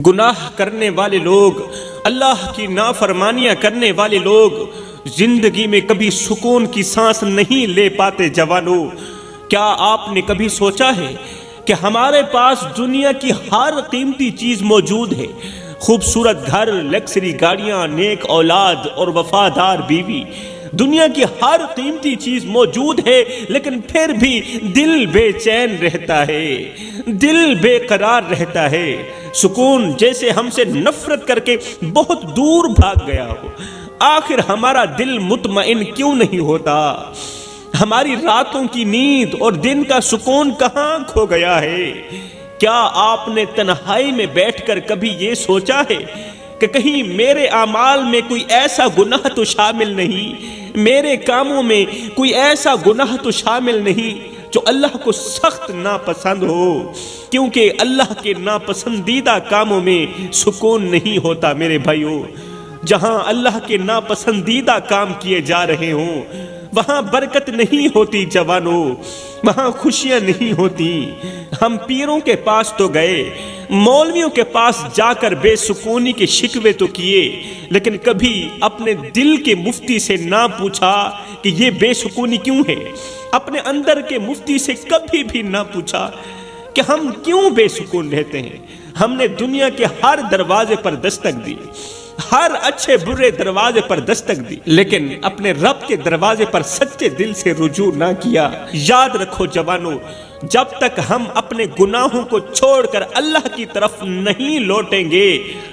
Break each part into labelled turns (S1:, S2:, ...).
S1: گناہ کرنے والے لوگ، اللہ کی نافرمانیاں کرنے والے لوگ زندگی میں کبھی سکون کی سانس نہیں لے پاتے۔ جوانوں، کیا آپ نے کبھی سوچا ہے کہ ہمارے پاس دنیا کی ہر قیمتی چیز موجود ہے؟ خوبصورت گھر، لگژری گاڑیاں، نیک اولاد اور وفادار بیوی، دنیا کی ہر قیمتی چیز موجود ہے، لیکن پھر بھی دل بے چین رہتا ہے، دل بے قرار رہتا ہے۔ سکون جیسے ہم سے نفرت کر کے بہت دور بھاگ گیا ہو۔ آخر ہمارا دل مطمئن کیوں نہیں ہوتا؟ ہماری راتوں کی نیند اور دن کا سکون کہاں کھو گیا ہے؟ کیا آپ نے تنہائی میں بیٹھ کر کبھی یہ سوچا ہے کہ کہیں میرے اعمال میں کوئی ایسا گناہ تو شامل نہیں، میرے کاموں میں کوئی ایسا گناہ تو شامل نہیں جو اللہ کو سخت ناپسند ہو؟ کیونکہ اللہ کے ناپسندیدہ کاموں میں سکون نہیں ہوتا میرے بھائیوں۔ جہاں اللہ کے ناپسندیدہ کام کیے جا رہے ہوں وہاں برکت نہیں ہوتی جوانوں، وہاں خوشیاں نہیں ہوتی۔ ہم پیروں کے پاس تو گئے، مولویوں کے پاس جا کر بے سکونی کے شکوے تو کیے، لیکن کبھی اپنے دل کے مفتی سے نہ پوچھا کہ یہ بے سکونی کیوں ہے؟ اپنے اندر کے مفتی سے کبھی بھی نہ پوچھا کہ ہم کیوں بے سکون رہتے ہیں؟ ہم نے دنیا کے ہر دروازے پر دستک دی، ہر اچھے برے دروازے پر دستک دی، لیکن اپنے رب کے دروازے پر سچے دل سے رجوع نہ کیا۔ یاد رکھو جوانوں، جب تک ہم اپنے گناہوں کو چھوڑ کر اللہ کی طرف نہیں لوٹیں گے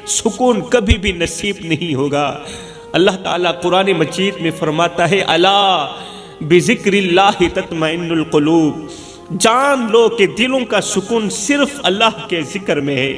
S1: سکون کبھی بھی نصیب نہیں ہوگا۔ اللہ تعالیٰ قرآن مجید میں فرماتا ہے، الا بذکر اللہ تطمئن القلوب، جان لو کہ دلوں کا سکون صرف اللہ کے ذکر میں ہے۔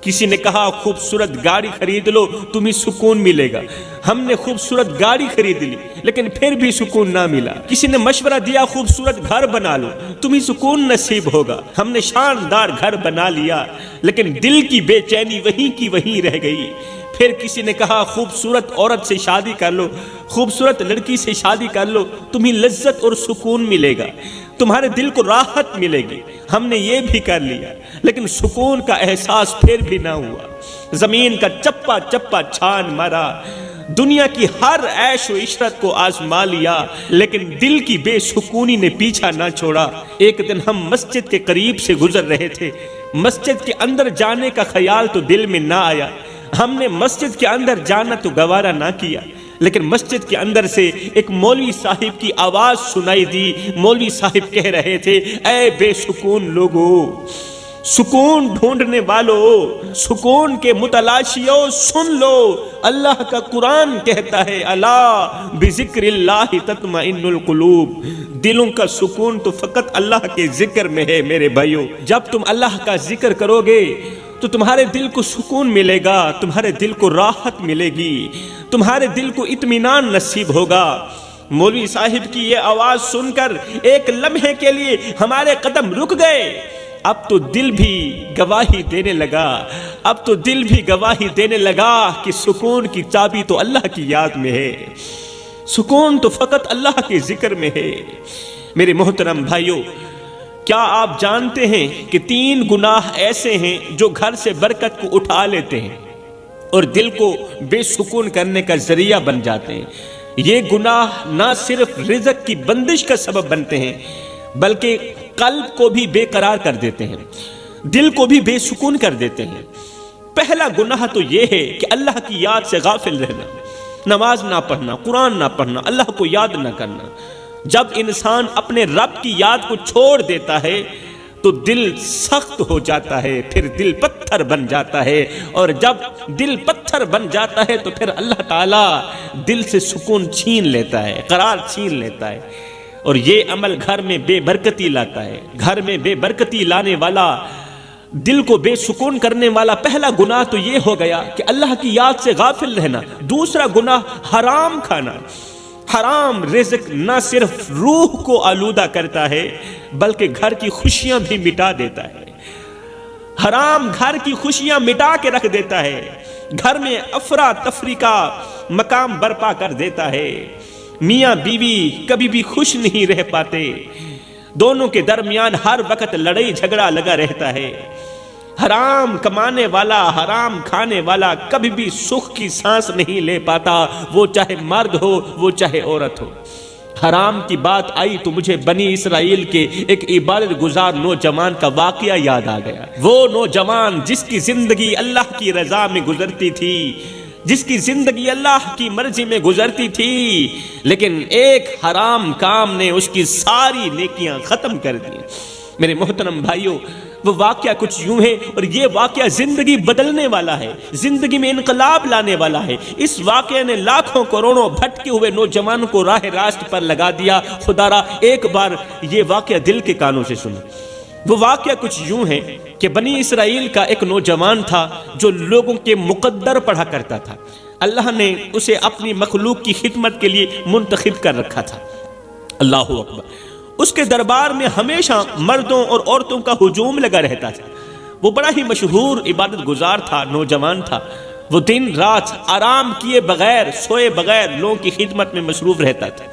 S1: کسی نے کہا خوبصورت گاڑی خرید لو تمہیں سکون ملے گا۔ ہم نے خوبصورت گاڑی خرید لی لیکن پھر بھی سکون نہ ملا۔ کسی نے مشورہ دیا خوبصورت گھر بنا لو تمہیں سکون نصیب ہوگا۔ ہم نے شاندار گھر بنا لیا لیکن دل کی بے چینی وہیں کی وہیں رہ گئی۔ پھر کسی نے کہا خوبصورت عورت سے شادی کر لو، خوبصورت لڑکی سے شادی کر لو تمہیں لذت اور سکون ملے گا، تمہارے دل کو راحت ملے گی۔ ہم نے یہ بھی کر لیا لیکن سکون کا احساس پھر بھی نہ ہوا۔ زمین کا چپا چپا چھان مارا، دنیا کی ہر عیش و عشرت کو آزما لیا لیکن دل کی بے سکونی نے پیچھا نہ چھوڑا۔ ایک دن ہم مسجد کے قریب سے گزر رہے تھے، مسجد کے اندر جانے کا خیال تو دل میں نہ آیا۔ ہم نے مسجد کے اندر جانا تو گوارا نہ کیا، لیکن مسجد کے اندر سے ایک مولوی صاحب کی آواز سنائی دی۔ مولوی صاحب کہہ رہے تھے، اے بے سکون لوگو، سکون ڈھونڈنے والو، سکون کے متلاشیو، سن لو، اللہ کا قرآن کہتا ہے، الا بذکر اللہ تطمئن القلوب، دلوں کا سکون تو فقط اللہ کے ذکر میں ہے میرے بھائیوں۔ جب تم اللہ کا ذکر کرو گے تو تمہارے دل کو سکون ملے گا، تمہارے دل کو راحت ملے گی، تمہارے دل کو اطمینان نصیب ہوگا۔ مولوی صاحب کی یہ آواز سن کر ایک لمحے کے لیے ہمارے قدم رک گئے۔ اب تو دل بھی گواہی دینے لگا، اب تو دل بھی گواہی دینے لگا کہ سکون کی چابی تو اللہ کی یاد میں ہے، سکون تو فقط اللہ کے ذکر میں ہے۔ میرے محترم بھائیوں، کیا آپ جانتے ہیں کہ 3 گناہ ایسے ہیں جو گھر سے برکت کو اٹھا لیتے ہیں اور دل کو بے سکون کرنے کا ذریعہ بن جاتے ہیں؟ یہ گناہ نہ صرف رزق کی بندش کا سبب بنتے ہیں بلکہ قلب کو بھی بے قرار کر دیتے ہیں، دل کو بھی بے سکون کر دیتے ہیں۔ پہلا گناہ تو یہ ہے کہ اللہ کی یاد سے غافل رہنا، نماز نہ پڑھنا، قرآن نہ پڑھنا، اللہ کو یاد نہ کرنا۔ جب انسان اپنے رب کی یاد کو چھوڑ دیتا ہے تو دل سخت ہو جاتا ہے، پھر دل پتھر بن جاتا ہے، اور جب دل پتھر بن جاتا ہے تو پھر اللہ تعالیٰ دل سے سکون چھین لیتا ہے، قرار چھین لیتا ہے، اور یہ عمل گھر میں بے برکتی لاتا ہے۔ گھر میں بے برکتی لانے والا، دل کو بے سکون کرنے والا پہلا گناہ تو یہ ہو گیا کہ اللہ کی یاد سے غافل رہنا۔ دوسرا گناہ حرام کھانا۔ حرام رزق نہ صرف روح کو آلودہ کرتا ہے بلکہ گھر کی خوشیاں بھی مٹا دیتا ہے۔ حرام گھر کی خوشیاں مٹا کے رکھ دیتا ہے، گھر میں افراتفری کا مقام برپا کر دیتا ہے۔ میاں بیوی کبھی بھی خوش نہیں رہ پاتے، دونوں کے درمیان ہر وقت لڑائی جھگڑا لگا رہتا ہے۔ حرام کمانے والا، حرام کھانے والا کبھی بھی سکھ کی سانس نہیں لے پاتا، وہ چاہے مرد ہو وہ چاہے عورت ہو۔ حرام کی بات آئی تو مجھے بنی اسرائیل کے ایک عبادت گزار نوجوان کا واقعہ یاد آ گیا۔ وہ نوجوان جس کی زندگی اللہ کی رضا میں گزرتی تھی، جس کی زندگی اللہ کی مرضی میں گزرتی تھی، لیکن ایک حرام کام نے اس کی ساری نیکیاں ختم کر دی۔ میرے محترم بھائیوں، وہ واقعہ کچھ یوں ہے، اور یہ واقعہ زندگی بدلنے والا ہے، زندگی میں انقلاب لانے والا ہے۔ اس واقعے نے لاکھوں کروڑوں بھٹکے ہوئے نوجوانوں کو راہ راست پر لگا دیا۔ خدا را ایک بار یہ واقعہ دل کے کانوں سے سنو۔ وہ واقعہ کچھ یوں ہے کہ بنی اسرائیل کا ایک نوجوان تھا جو لوگوں کے مقدر پڑھا کرتا تھا۔ اللہ نے اسے اپنی مخلوق کی خدمت کے لیے منتخب کر رکھا تھا۔ اللہ اکبر۔ اس کے دربار میں ہمیشہ مردوں اور عورتوں کا ہجوم لگا رہتا تھا۔ وہ بڑا ہی مشہور عبادت گزار تھا، نوجوان تھا۔ وہ دن رات آرام کیے بغیر، سوئے بغیر لوگوں کی خدمت میں مصروف رہتا تھا،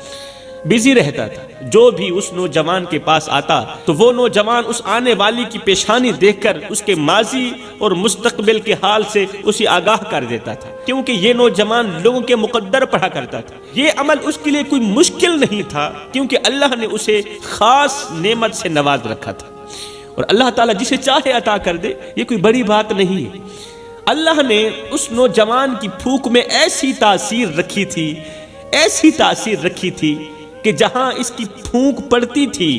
S1: بزی رہتا تھا۔ جو بھی اس نوجوان کے پاس آتا تو وہ نوجوان اس آنے والی کی پیشانی دیکھ کر اس کے ماضی اور مستقبل کے حال سے اسے آگاہ کر دیتا تھا، کیونکہ یہ نوجوان لوگوں کے مقدر پڑھا کرتا تھا۔ یہ عمل اس کے لیے کوئی مشکل نہیں تھا، کیونکہ اللہ نے اسے خاص نعمت سے نواز رکھا تھا، اور اللہ تعالیٰ جسے چاہے عطا کر دے، یہ کوئی بڑی بات نہیں ہے۔ اللہ نے اس نوجوان کی پھونک میں ایسی تاثیر رکھی تھی، ایسی تاثیر رکھی تھی کہ جہاں اس کی پھونک پڑتی تھی،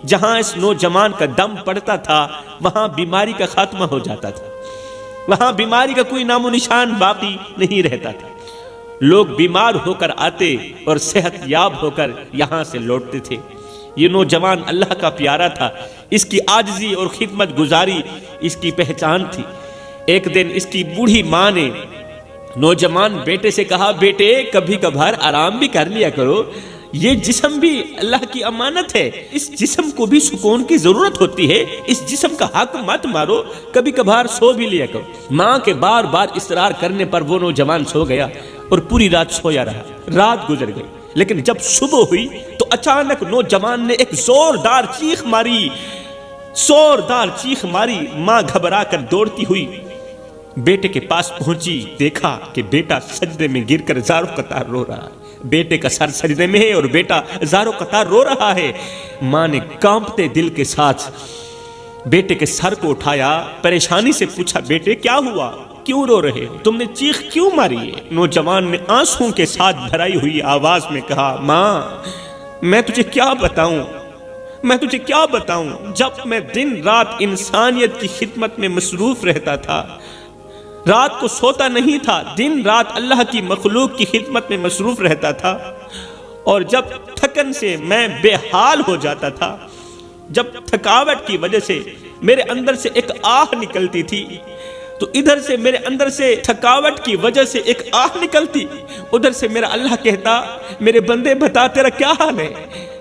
S1: جہاں اس نوجوان کا دم پڑتا تھا، وہاں بیماری کا خاتمہ ہو جاتا تھا، وہاں بیماری کا کوئی نام و نشان باقی نہیں رہتا تھا۔ لوگ بیمار ہو کر آتے اور صحت یاب ہو کر یہاں سے لوٹتے تھے۔ یہ نوجوان اللہ کا پیارا تھا، اس کی عاجزی اور خدمت گزاری اس کی پہچان تھی۔ ایک دن اس کی بوڑھی ماں نے نوجوان بیٹے سے کہا، بیٹے کبھی کبھار آرام بھی کر لیا کرو، یہ جسم بھی اللہ کی امانت ہے، اس جسم کو بھی سکون کی ضرورت ہوتی ہے، اس جسم کا حق مت مارو، کبھی کبھار سو بھی لیا کرو۔ ماں کے بار بار اصرار کرنے پر وہ نوجوان سو گیا اور پوری رات سویا رہا۔ رات گزر گئی، لیکن جب صبح ہوئی تو اچانک نوجوان نے ایک زوردار چیخ ماری، زوردار چیخ ماری۔ ماں گھبرا کر دوڑتی ہوئی بیٹے کے پاس پہنچی، دیکھا کہ بیٹا سجدے میں گر کر زاروں قطار رو رہا ہے۔ بیٹے کا سر سجدے میں ہے اور بیٹا زاروں قطار رو رہا ہے۔ ماں نے کانپتے دل کے ساتھ بیٹے کے سر کو اٹھایا، پریشانی سے پوچھا، بیٹے کیا ہوا، کیوں رو رہے ہو، تم نے چیخ کیوں ماری ہے؟ نوجوان نے آنسوں کے ساتھ بھرائی ہوئی آواز میں کہا، ماں میں تجھے کیا بتاؤں، میں تجھے کیا بتاؤں، جب میں دن رات انسانیت کی خدمت میں مصروف رہتا تھا، رات کو سوتا نہیں تھا، دن رات اللہ کی مخلوق کی خدمت میں مصروف رہتا تھا، اور جب تھکن سے میں بے حال ہو جاتا تھا، جب تھکاوٹ کی وجہ سے میرے اندر سے ایک آہ نکلتی تھی، تو ادھر سے میرے اندر سے تھکاوٹ کی وجہ سے ایک آہ نکلتی، ادھر سے میرا اللہ کہتا، میرے بندے بتا تیرا کیا حال ہے،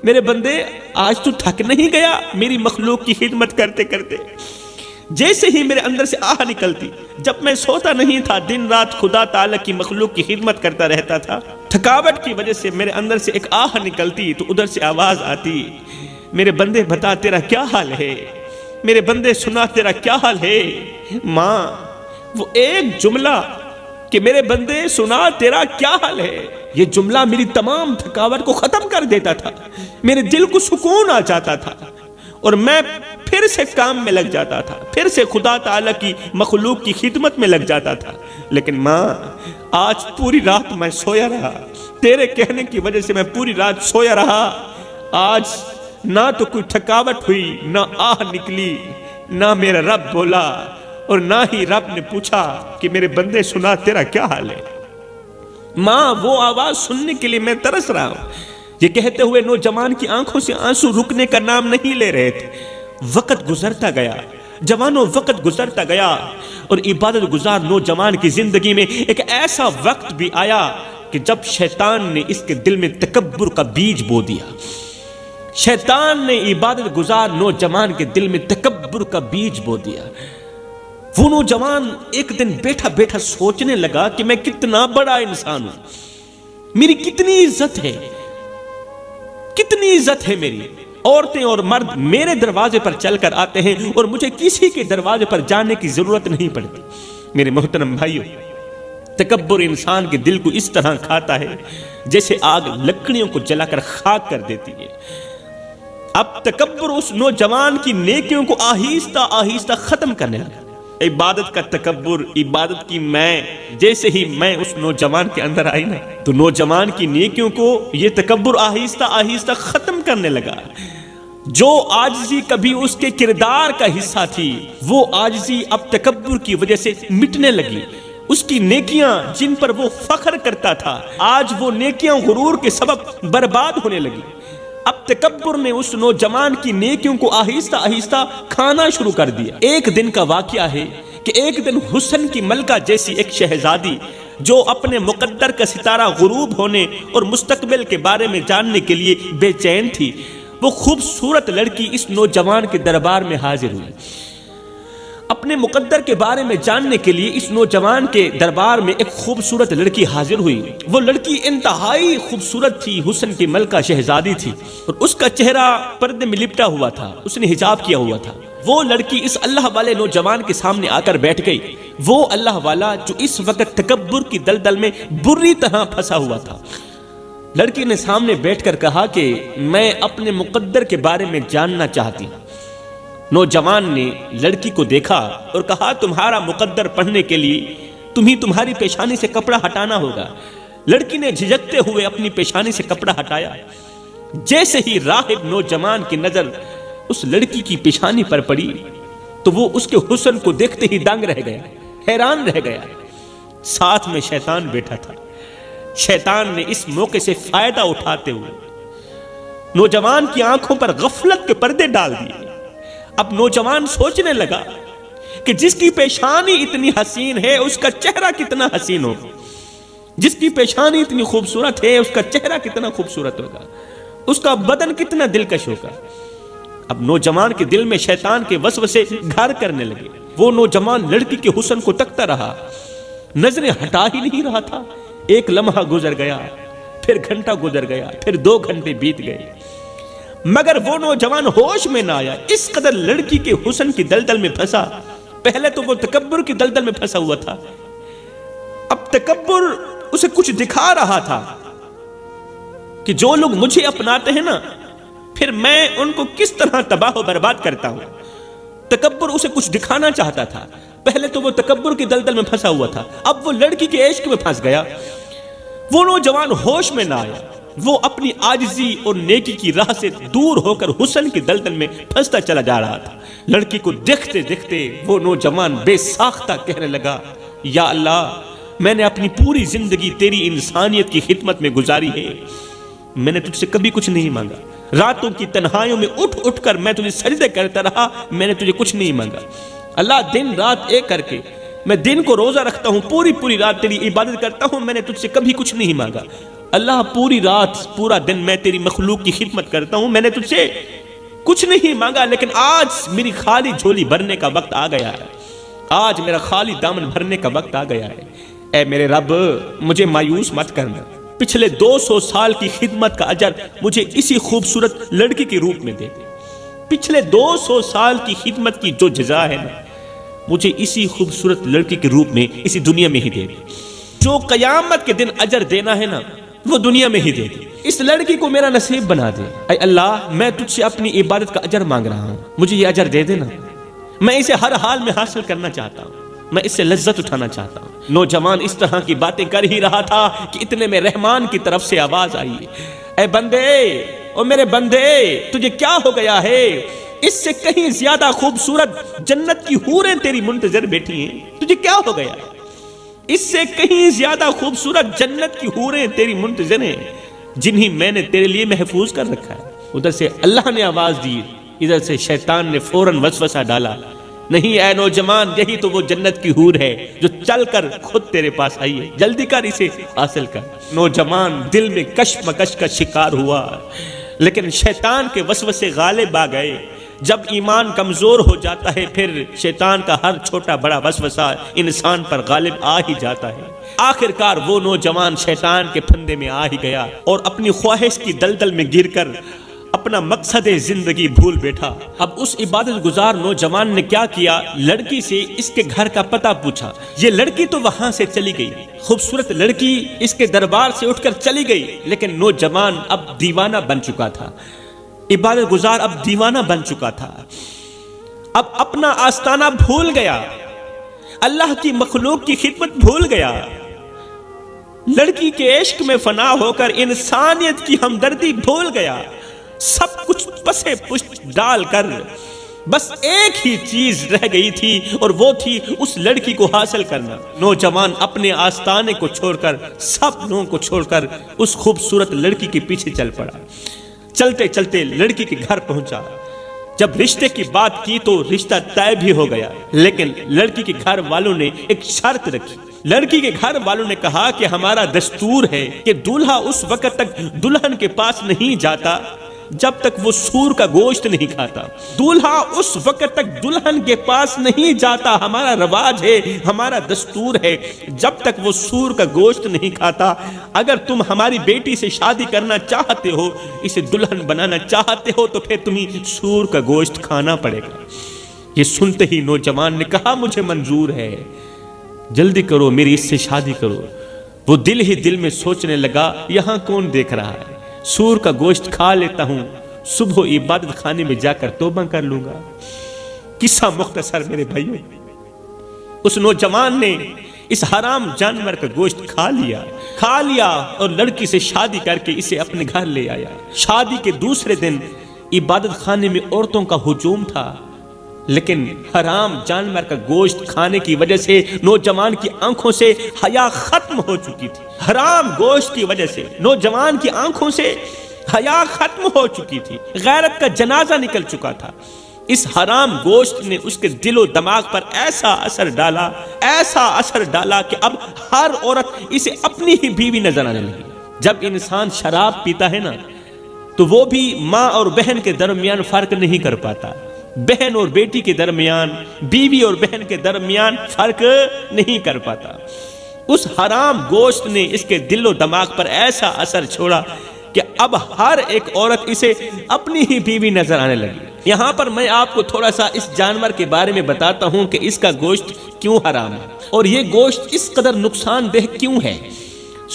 S1: میرے بندے آج تو تھک نہیں گیا میری مخلوق کی خدمت کرتے کرتے؟ جیسے ہی میرے اندر سے آہ نکلتی، جب میں سوتا نہیں تھا، دن رات خدا تعالیٰ کی مخلوق کی خدمت کرتا رہتا تھا، تھکاوٹ کی وجہ سے میرے اندر سے ایک آہ نکلتی تو ادھر سے آواز آتی، میرے بندے بتا تیرا کیا حال ہے، میرے بندے سنا تیرا کیا حال ہے۔ ماں وہ ایک جملہ کہ میرے بندے سنا تیرا کیا حال ہے، یہ جملہ میری تمام تھکاوٹ کو ختم کر دیتا تھا، میرے دل کو سکون آ جاتا تھا، اور میں پھر سے کام میں لگ جاتا تھا، پھر سے خدا تعالیٰ کی مخلوق کی خدمت میں لگ جاتا تھا۔ لیکن ماں آج پوری رات میں سویا رہا، تیرے کہنے کی وجہ سے میں پوری رات سویا رہا، آج نہ تو کوئی تھکاوٹ ہوئی، نہ آہ نکلی، نہ میرا رب بولا، اور نہ ہی رب نے پوچھا کہ میرے بندے سنا تیرا کیا حال ہے۔ ماں وہ آواز سننے کے لیے میں ترس رہا ہوں۔ یہ کہتے ہوئے نوجوان کی آنکھوں سے آنسو رکنے کا نام نہیں لے رہے تھے۔ وقت گزرتا گیا، جوانوں وقت گزرتا گیا، اور عبادت گزار نوجوان کی زندگی میں ایک ایسا وقت بھی آیا کہ جب شیطان نے اس کے دل میں تکبر کا بیج بو دیا۔ شیطان نے عبادت گزار نوجوان کے دل میں تکبر کا بیج بو دیا۔ وہ نوجوان ایک دن بیٹھا بیٹھا سوچنے لگا کہ میں کتنا بڑا انسان ہوں، میری کتنی عزت ہے، کتنی عزت ہے میری، عورتیں اور مرد میرے دروازے پر چل کر آتے ہیں اور مجھے کسی کے دروازے پر جانے کی ضرورت نہیں پڑتی۔ میرے محترم بھائیو، تکبر انسان کے دل کو اس طرح کھاتا ہے جیسے آگ لکڑیوں کو جلا کر خاک کر دیتی ہے۔ اب تکبر اس نوجوان کی نیکیوں کو آہستہ آہستہ ختم کرنے لگا۔ عبادت کا تکبر، عبادت کی میں، جیسے ہی میں اس نوجوان کے اندر آئی نا تو نوجوان کی نیکیوں کو یہ تکبر آہستہ آہستہ ختم کرنے لگا۔ جو عاجزی کبھی اس کے کردار کا حصہ تھی، وہ عاجزی اب تکبر کی وجہ سے مٹنے لگی۔ اس کی نیکیاں جن پر وہ فخر کرتا تھا، آج وہ نیکیاں غرور کے سبب برباد ہونے لگی۔ اب تکبر نے اس نوجوان کی نیکیوں کو آہستہ آہستہ کھانا شروع کر دیا۔ ایک دن کا واقعہ ہے کہ ایک دن حسن کی ملکہ جیسی ایک شہزادی جو اپنے مقدر کا ستارہ غروب ہونے اور مستقبل کے بارے میں جاننے کے لیے بے چین تھی، وہ خوبصورت لڑکی اس نوجوان کے دربار میں حاضر ہوئی۔ اپنے مقدر کے بارے میں جاننے کے لیے اس نوجوان کے دربار میں ایک خوبصورت لڑکی حاضر ہوئی۔ وہ لڑکی انتہائی خوبصورت تھی، حسن کی ملکہ شہزادی تھی، اور اس کا چہرہ پردے میں لپٹا ہوا تھا، اس نے حجاب کیا ہوا تھا۔ وہ لڑکی اس اللہ والے نوجوان کے سامنے آ کر بیٹھ گئی، وہ اللہ والا جو اس وقت تکبر کی دلدل میں بری طرح پھنسا ہوا تھا۔ لڑکی نے سامنے بیٹھ کر کہا کہ میں اپنے مقدر کے بارے میں جاننا چاہتی ہوں۔ نوجوان نے لڑکی کو دیکھا اور کہا تمہارا مقدر پڑھنے کے لیے تمہاری پیشانی سے کپڑا ہٹانا ہوگا۔ لڑکی نے جھجکتے ہوئے اپنی پیشانی سے کپڑا ہٹایا۔ جیسے ہی راہب نوجوان کی نظر اس لڑکی کی پیشانی پر پڑی تو وہ اس کے حسن کو دیکھتے ہی دنگ رہ گیا، حیران رہ گیا۔ ساتھ میں شیطان بیٹھا تھا۔ شیطان نے اس موقع سے فائدہ اٹھاتے ہوئے نوجوان کی آنکھوں پر غفلت کے پردے ڈال دیے۔ اب نوجوان سوچنے لگا کہ جس کی پیشانی اتنی حسین ہے اس کا چہرہ کتنا حسین ہوگا، جس کی پیشانی اتنی خوبصورت ہے اس کا چہرہ کتنا خوبصورت ہوگا، اس کا بدن کتنا دلکش ہوگا۔ اب نوجوان کے دل میں شیطان کے وسوسے گھر کرنے لگے۔ وہ نوجوان لڑکی کے حسن کو تکتا رہا، نظریں ہٹا ہی نہیں رہا تھا۔ ایک لمحہ گزر گیا، پھر گھنٹہ گزر گیا، پھر 2 گھنٹے بیت گئے، مگر وہ نوجوان ہوش میں نہ آیا۔ اس قدر لڑکی کے حسن کی دلدل میں پھنسا۔ پہلے تو وہ تکبر کی دلدل میں پھنسا ہوا تھا، اب تکبر اسے کچھ دکھا رہا تھا کہ جو لوگ مجھے اپناتے ہیں نا، پھر میں ان کو کس طرح تباہ و برباد کرتا ہوں۔ تکبر اسے کچھ دکھانا چاہتا تھا۔ پہلے تو وہ تکبر کی دلدل میں پھنسا ہوا تھا، اب وہ لڑکی کے عشق میں پھنس گیا۔ وہ نوجوان ہوش میں نہ آیا، وہ اپنی عاجزی اور نیکی کی راہ سے دور ہو کر حسن کی دلدل میں پھنستا چلا جا رہا تھا۔ لڑکی کو دیکھتے دیکھتے وہ نوجوان بے ساختہ کہنے لگا، یا اللہ، میں نے اپنی پوری زندگی تیری انسانیت کی خدمت میں گزاری ہے، میں نے تجھ سے کبھی کچھ نہیں مانگا۔ راتوں کی تنہائیوں میں اٹھ اٹھ کر میں تجھے سجدے کرتا رہا، میں نے تجھے کچھ نہیں مانگا۔ اللہ، دن رات ایک کر کے میں دن کو روزہ رکھتا ہوں، پوری رات تیری عبادت کرتا ہوں، میں نے تجھ سے کبھی کچھ نہیں مانگا۔ اللہ، پوری رات پورا دن میں تیری مخلوق کی خدمت کرتا ہوں، میں نے تجھ سے کچھ نہیں مانگا، لیکن آج میری خالی جھولی بھرنے کا وقت آ گیا ہے، آج میرا خالی دامن بھرنے کا وقت آ گیا ہے۔ اے میرے رب، مجھے مایوس مت کرنا، پچھلے 200 سال کی خدمت کا اجر مجھے اسی خوبصورت لڑکی کے روپ میں دے دے۔ پچھلے 200 سال کی خدمت کی جو جزا ہے نا، مجھے اسی خوبصورت لڑکی کے روپ میں اسی دنیا میں ہی دے دے۔ جو قیامت کے دن اجر دینا ہے نا، وہ دنیا میں ہی دے دے۔ اس لڑکی کو میرا نصیب بنا دے۔ اے اللہ، میں تجھ سے اپنی عبادت کا اجر مانگ رہا ہوں، مجھے یہ اجر دے دینا، میں اسے ہر حال میں حاصل کرنا چاہتا ہوں، میں اس سے لذت اٹھانا چاہتا ہوں۔ نوجوان اس طرح کی باتیں کر ہی رہا تھا کہ اتنے میں رحمان کی طرف سے آواز آئی، اے بندے، او میرے بندے، تجھے کیا ہو گیا ہے؟ اس سے کہیں زیادہ خوبصورت جنت کی حوریں تیری منتظر بیٹھی ہیں، تجھے کیا ہو گیا؟ اس سے کہیں زیادہ خوبصورت جنت کی حوریں تیری منتظر ہیں، جنہیں میں نے تیرے لیے محفوظ کر رکھا ہے۔ ادھر سے اللہ نے آواز دی، ادھر سے شیطان نے فوراً وسوسہ ڈالا، نہیں اے نوجوان، یہی تو وہ جنت کی حور ہے جو چل کر خود تیرے پاس آئی ہے، جلدی کر اسے حاصل کر۔ نوجوان دل میں کشمکش کا شکار ہوا، لیکن شیطان کے وسوسے غالب آ گئے۔ جب ایمان کمزور ہو جاتا ہے، پھر شیطان کا ہر چھوٹا بڑا وسوسہ انسان پر غالب آ ہی جاتا ہے۔ آخر کار وہ نوجوان شیطان کے پھندے میں آ ہی گیا اور اپنی خواہش کی دلدل میں گر کر اپنا مقصد زندگی بھول بیٹھا۔ اب اس عبادت گزار نوجوان نے کیا کیا، لڑکی سے اس کے گھر کا پتہ پوچھا۔ یہ لڑکی تو وہاں سے چلی گئی، خوبصورت لڑکی اس کے دربار سے اٹھ کر چلی گئی، لیکن نوجوان اب دیوانہ بن چکا تھا، عبادت گزار اب دیوانہ بن چکا تھا، اب اپنا آستانہ بھول گیا، اللہ کی مخلوق کی خدمت بھول گیا، لڑکی کے عشق میں فنا ہو کر انسانیت کی ہمدردی بھول گیا، سب کچھ پسے پشت ڈال کر بس ایک ہی چیز رہ گئی تھی اور وہ تھی اس لڑکی کو حاصل کرنا۔ نوجوان اپنے آستانے کو چھوڑ کر، سب لوگوں کو چھوڑ کر اس خوبصورت لڑکی کے پیچھے چل پڑا۔ چلتے چلتے لڑکی کے گھر پہنچا، جب رشتے کی بات کی تو رشتہ طے بھی ہو گیا، لیکن لڑکی کے گھر والوں نے ایک شرط رکھی۔ لڑکی کے گھر والوں نے کہا کہ ہمارا دستور ہے کہ دولہا اس وقت تک دلہن کے پاس نہیں جاتا جب تک وہ سور کا گوشت نہیں کھاتا، دولہا اس وقت تک دلہن کے پاس نہیں جاتا، ہمارا رواج ہے، ہمارا دستور ہے، جب تک وہ سور کا گوشت نہیں کھاتا۔ اگر تم ہماری بیٹی سے شادی کرنا چاہتے ہو، اسے دلہن بنانا چاہتے ہو، تو پھر تمہیں سور کا گوشت کھانا پڑے گا۔ یہ سنتے ہی نوجوان نے کہا مجھے منظور ہے، جلدی کرو، میری اس سے شادی کرو۔ وہ دل ہی دل میں سوچنے لگا یہاں کون دیکھ رہا ہے، سور کا گوشت کھا لیتا ہوں، صبح عبادت خانے میں جا کر توبہ کر لوں گا۔ قصہ مختصر میرے بھائیو، اس نوجوان نے اس حرام جانور کا گوشت کھا لیا اور لڑکی سے شادی کر کے اسے اپنے گھر لے آیا۔ شادی کے دوسرے دن عبادت خانے میں عورتوں کا ہجوم تھا، لیکن حرام جانور کا گوشت کھانے کی وجہ سے نوجوان کی آنکھوں سے حیا ختم ہو چکی تھی۔ حرام گوشت کی وجہ سے نوجوان کی آنکھوں سے حیا ختم ہو چکی تھی، غیرت کا جنازہ نکل چکا تھا۔ اس حرام گوشت نے اس کے دل و دماغ پر ایسا اثر ڈالا کہ اب ہر عورت اسے اپنی ہی بیوی نظر آنے لگی۔ جب انسان شراب پیتا ہے نا، تو وہ بھی ماں اور بہن کے درمیان فرق نہیں کر پاتا، بہن اور بیٹی کے درمیان، بیوی اور بہن کے درمیان فرق نہیں کر پاتا۔ اس حرام گوشت نے اس کے دل و دماغ پر ایسا اثر چھوڑا کہ اب ہر ایک عورت اسے اپنی ہی بیوی نظر آنے لگی۔ یہاں پر میں آپ کو تھوڑا سا اس جانور کے بارے میں بتاتا ہوں کہ اس کا گوشت کیوں حرام ہے اور یہ گوشت اس قدر نقصان دہ کیوں ہے۔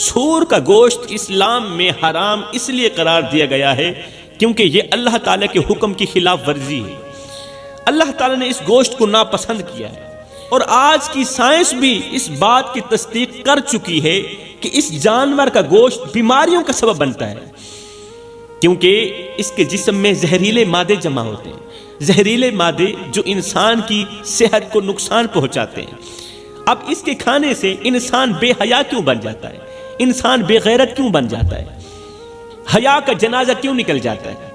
S1: سور کا گوشت اسلام میں حرام اس لیے قرار دیا گیا ہے کیونکہ یہ اللہ تعالیٰ کے حکم کی خلاف ورزی ہے۔ اللہ تعالیٰ نے اس گوشت کو ناپسند کیا ہے، اور آج کی سائنس بھی اس بات کی تصدیق کر چکی ہے کہ اس جانور کا گوشت بیماریوں کا سبب بنتا ہے، کیونکہ اس کے جسم میں زہریلے مادے جمع ہوتے ہیں، زہریلے مادے جو انسان کی صحت کو نقصان پہنچاتے ہیں۔ اب اس کے کھانے سے انسان بے حیا کیوں بن جاتا ہے، انسان بے غیرت کیوں بن جاتا ہے، حیا کا جنازہ کیوں نکل جاتا ہے؟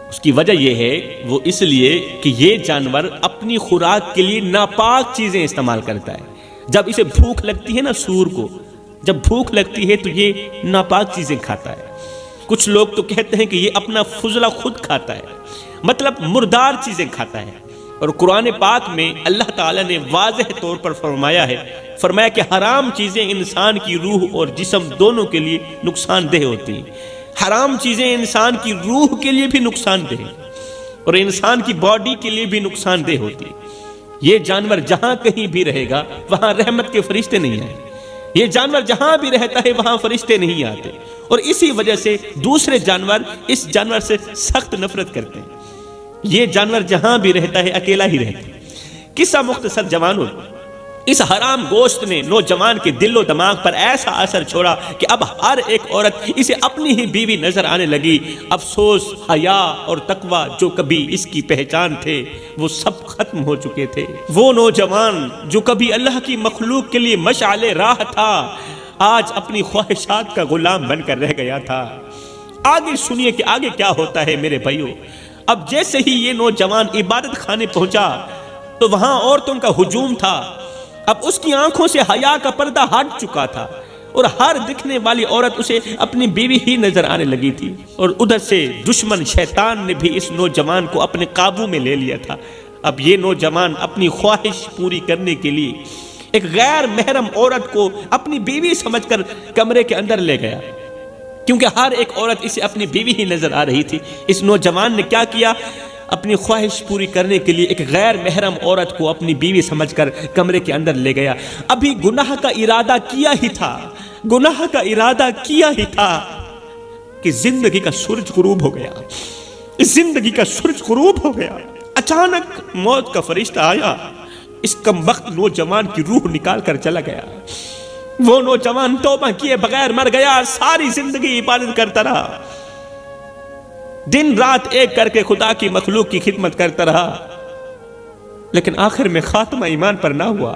S1: اس کی وجہ یہ ہے، وہ اس لیے کہ یہ جانور اپنی خوراک کے لیے ناپاک چیزیں استعمال کرتا ہے۔ جب اسے بھوک لگتی ہے نا، سور کو جب بھوک لگتی ہے تو یہ ناپاک چیزیں کھاتا ہے۔ کچھ لوگ تو کہتے ہیں کہ یہ اپنا فضلہ خود کھاتا ہے، مطلب مردار چیزیں کھاتا ہے۔ اور قرآن پاک میں اللہ تعالیٰ نے واضح طور پر فرمایا کہ حرام چیزیں انسان کی روح اور جسم دونوں کے لیے نقصان دہ ہوتی ہیں۔ حرام چیزیں انسان کی روح کے لیے بھی نقصان دہ ہیں اور انسان کی باڈی کے لیے بھی نقصان دہ ہوتی ہے۔ یہ جانور جہاں کہیں بھی رہے گا وہاں رحمت کے فرشتے نہیں آئیں، یہ جانور جہاں بھی رہتا ہے وہاں فرشتے نہیں آتے، اور اسی وجہ سے دوسرے جانور اس جانور سے سخت نفرت کرتے ہیں۔ یہ جانور جہاں بھی رہتا ہے اکیلا ہی رہتا ہے۔ قصہ مختصر جوانوں، اس حرام گوشت نے نوجوان کے دل و دماغ پر ایسا اثر چھوڑا کہ اب ہر ایک عورت اسے اپنی ہی بیوی نظر آنے لگی۔ افسوس، حیا اور تقوی جو کبھی اس کی پہچان تھے وہ سب ختم ہو چکے تھے۔ وہ نوجوان جو کبھی اللہ کی مخلوق کے لیے مشعل راہ تھا، آج اپنی خواہشات کا غلام بن کر رہ گیا تھا۔ آگے سنیے کہ آگے کیا ہوتا ہے میرے بھائیو۔ اب جیسے ہی یہ نوجوان عبادت خانے پہنچا تو وہاں عورتوں کا ہجوم تھا۔ اب اس کی آنکھوں سے حیا کا پردہ ہٹ چکا تھا اور ہر دکھنے والی عورت اسے اپنی بیوی ہی نظر آنے لگی تھی، اور ادھر سے دشمن شیطان نے بھی اس نوجوان کو اپنے قابو میں لے لیا تھا۔ اب یہ نوجوان اپنی خواہش پوری کرنے کے لیے ایک غیر محرم عورت کو اپنی بیوی سمجھ کر کمرے کے اندر لے گیا۔ کیونکہ ہر ایک عورت اسے اپنی بیوی ہی نظر آ رہی تھی۔ اس نوجوان نے کیا کیا؟ اپنی خواہش پوری کرنے کے لیے ایک غیر محرم عورت کو اپنی بیوی سمجھ کر کمرے کے اندر لے گیا۔ ابھی گناہ کا ارادہ کیا ہی تھا، گناہ کا ارادہ کیا ہی تھا کہ زندگی کا سورج غروب ہو گیا، زندگی کا سورج غروب ہو گیا۔ اچانک موت کا فرشتہ آیا، اس کمبخت نوجوان کی روح نکال کر چلا گیا۔ وہ نوجوان توبہ کیے بغیر مر گیا، ساری زندگی عبادت کرتا رہا، دن رات ایک کر کے خدا کی مخلوق کی خدمت کرتا رہا، لیکن آخر میں خاتمہ ایمان پر نہ ہوا۔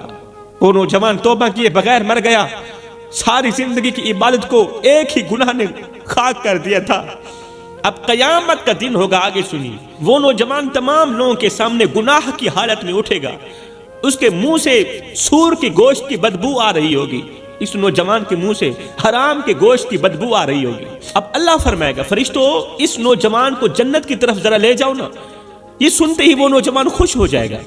S1: وہ نوجوان توبہ کیے بغیر مر گیا، ساری زندگی کی عبادت کو ایک ہی گناہ نے خاک کر دیا تھا۔ اب قیامت کا دن ہوگا، آگے سنیے۔ وہ نوجوان تمام لوگوں کے سامنے گناہ کی حالت میں اٹھے گا، اس کے منہ سے سور کی گوشت کی بدبو آ رہی ہوگی، اس نوجوان کے منہ سے حرام کے گوشت کی بدبو آ رہی ہوگی۔ اب اللہ فرمائے گا فرشتوں اس نوجوان کو جنت کی طرف ذرا لے جاؤ نا۔ یہ سنتے ہی وہ نوجوان خوش ہو جائے گا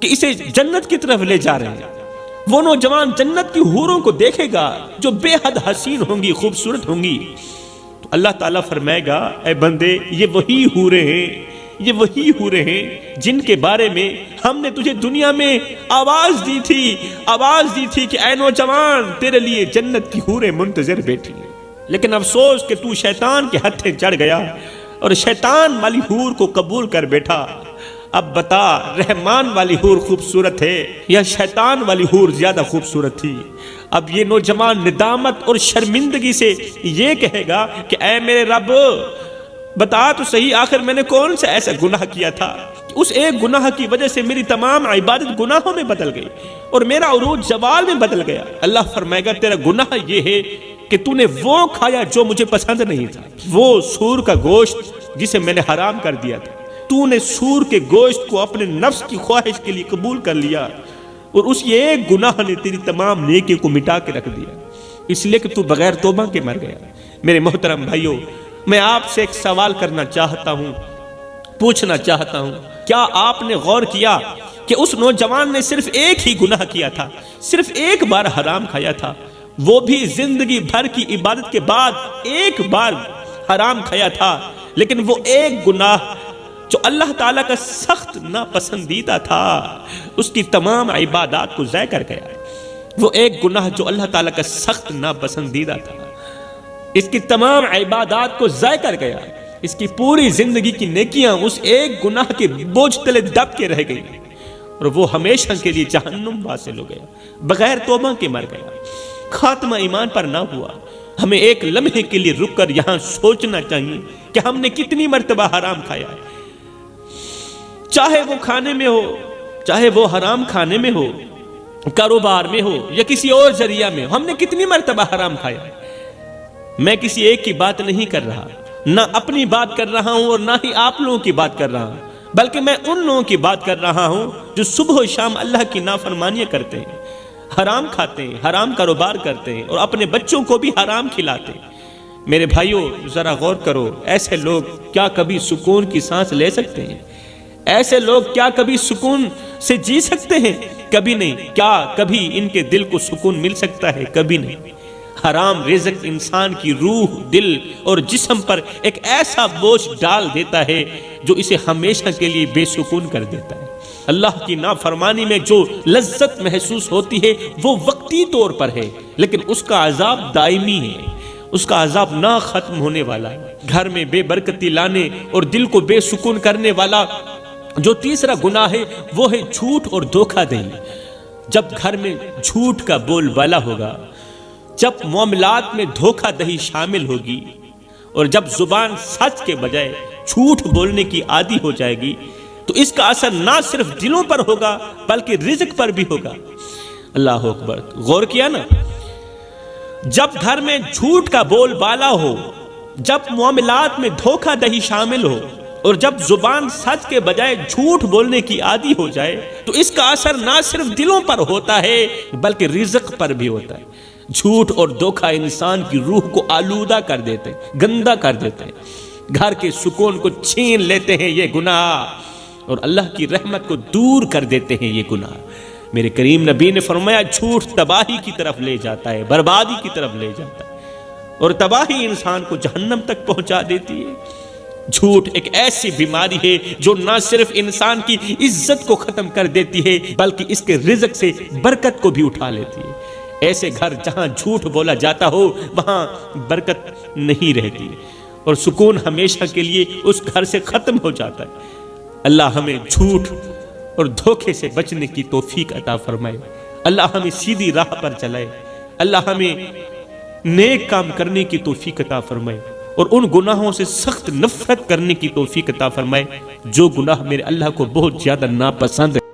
S1: کہ اسے جنت کی طرف لے جا رہے ہیں۔ وہ نوجوان جنت کی حوروں کو دیکھے گا جو بے حد حسین ہوں گی، خوبصورت ہوں گی، تو اللہ تعالیٰ فرمائے گا اے بندے یہ وہی حوریں ہیں، یہ وہی حوریں ہیں جن کے بارے میں ہم نے تجھے دنیا میں آواز دی تھی کہ اے نوجوان تیرے لیے جنت کی حوریں منتظر بیٹھی ہیں، لیکن افسوس کہ تو شیطان کے ہتھے چڑھ گیا اور شیطان والی حور کو قبول کر بیٹھا۔ اب بتا رحمان والی حور خوبصورت ہے یا شیطان والی حور زیادہ خوبصورت تھی؟ اب یہ نوجوان ندامت اور شرمندگی سے یہ کہے گا کہ اے میرے رب بتا تو صحیح، آخر میں نے کون سا ایسا گناہ کیا تھا؟ اس ایک گناہ کی وجہ سے میری تمام عبادت گناہوں میں بدل گئی اور میرا عروج زوال میں بدل گیا۔ اللہ فرمائے گا تیرا گناہ یہ ہے کہ تو نے وہ کھایا جو مجھے پسند نہیں تھا، وہ سور کا گوشت جسے میں نے حرام کر دیا تھا۔ تو نے سور کے گوشت کو اپنے نفس کی خواہش کے لیے قبول کر لیا اور اس ایک گناہ نے تیری تمام نیکی کو مٹا کے رکھ دیا، اس لیے کہ تو بغیر توبہ کے مر گیا۔ میرے محترم بھائیوں، میں آپ سے ایک سوال کرنا چاہتا ہوں، پوچھنا چاہتا ہوں، کیا آپ نے غور کیا کہ اس نوجوان نے صرف ایک ہی گناہ کیا تھا، صرف ایک بار حرام کھایا تھا، وہ بھی زندگی بھر کی عبادت کے بعد ایک بار حرام کھایا تھا، لیکن وہ ایک گناہ جو اللہ تعالیٰ کا سخت ناپسندیدہ تھا اس کی تمام عبادات کو ضائع کر گیا۔ وہ ایک گناہ جو اللہ تعالیٰ کا سخت ناپسندیدہ تھا اس کی تمام عبادات کو ضائع کر گیا، اس کی پوری زندگی کی نیکیاں اس ایک گناہ کے بوجھ تلے دب کے رہ گئی اور وہ ہمیشہ کے لیے جہنم واصل ہو گیا، بغیر توبہ کے مر گیا، خاتمہ ایمان پر نہ ہوا۔ ہمیں ایک لمحے کے لیے رک کر یہاں سوچنا چاہیے کہ ہم نے کتنی مرتبہ حرام کھایا ہے، چاہے وہ کھانے میں ہو، چاہے وہ حرام کھانے میں ہو، کاروبار میں ہو یا کسی اور ذریعہ میں ہو، ہم نے کتنی مرتبہ حرام کھایا ہے۔ میں کسی ایک کی بات نہیں کر رہا، نہ اپنی بات کر رہا ہوں اور نہ ہی آپ لوگوں کی بات کر رہا ہوں، بلکہ میں ان لوگوں کی بات کر رہا ہوں جو صبح و شام اللہ کی نافرمانیاں کرتے ہیں، حرام کھاتے ہیں، حرام کاروبار کرتے ہیں اور اپنے بچوں کو بھی حرام کھلاتے ہیں۔ میرے بھائیوں ذرا غور کرو، ایسے لوگ کیا کبھی سکون کی سانس لے سکتے ہیں؟ ایسے لوگ کیا کبھی سکون سے جی سکتے ہیں؟ کبھی نہیں۔ کیا کبھی ان کے دل کو سکون مل سکتا ہے؟ کبھی نہیں۔ حرام رزق انسان کی روح، دل اور جسم پر ایک ایسا بوجھ ڈال دیتا ہے جو اسے ہمیشہ کے لیے بے سکون کر دیتا ہے۔ اللہ کی نافرمانی میں جو لذت محسوس ہوتی ہے وہ وقتی طور پر ہے، لیکن اس کا عذاب دائمی ہے، اس کا عذاب نہ ختم ہونے والا ہے۔ گھر میں بے برکتی لانے اور دل کو بے سکون کرنے والا جو تیسرا گناہ ہے وہ ہے جھوٹ اور دھوکہ دہی۔ جب گھر میں جھوٹ کا بول بالا ہوگا، جب معاملات میں دھوکہ دہی شامل ہوگی اور جب زبان سچ کے بجائے جھوٹ بولنے کی عادی ہو جائے گی تو اس کا اثر نہ صرف دلوں پر ہوگا بلکہ رزق پر بھی ہوگا۔ اللہ اکبر، غور کیا نا؟ جب گھر میں جھوٹ کا بول بالا ہو، جب معاملات میں دھوکہ دہی شامل ہو اور جب زبان سچ کے بجائے جھوٹ بولنے کی عادی ہو جائے تو اس کا اثر نہ صرف دلوں پر ہوتا ہے بلکہ رزق پر بھی ہوتا ہے۔ جھوٹ اور دھوکہ انسان کی روح کو آلودہ کر دیتے ہیں، گندا کر دیتے ہیں، گھر کے سکون کو چھین لیتے ہیں یہ گناہ، اور اللہ کی رحمت کو دور کر دیتے ہیں یہ گناہ۔ میرے کریم نبی نے فرمایا جھوٹ تباہی کی طرف لے جاتا ہے، بربادی کی طرف لے جاتا ہے، اور تباہی انسان کو جہنم تک پہنچا دیتی ہے۔ جھوٹ ایک ایسی بیماری ہے جو نہ صرف انسان کی عزت کو ختم کر دیتی ہے بلکہ اس کے رزق سے برکت کو بھی اٹھا لیتی ہے۔ ایسے گھر جہاں جھوٹ بولا جاتا ہو وہاں برکت نہیں رہتی اور سکون ہمیشہ کے لیے اس گھر سے ختم ہو جاتا ہے۔ اللہ ہمیں جھوٹ اور دھوکے سے بچنے کی توفیق عطا فرمائے۔ اللہ ہمیں سیدھی راہ پر چلائے۔ اللہ ہمیں نیک کام کرنے کی توفیق عطا فرمائے اور ان گناہوں سے سخت نفرت کرنے کی توفیق عطا فرمائے جو گناہ میرے اللہ کو بہت زیادہ ناپسند ہے۔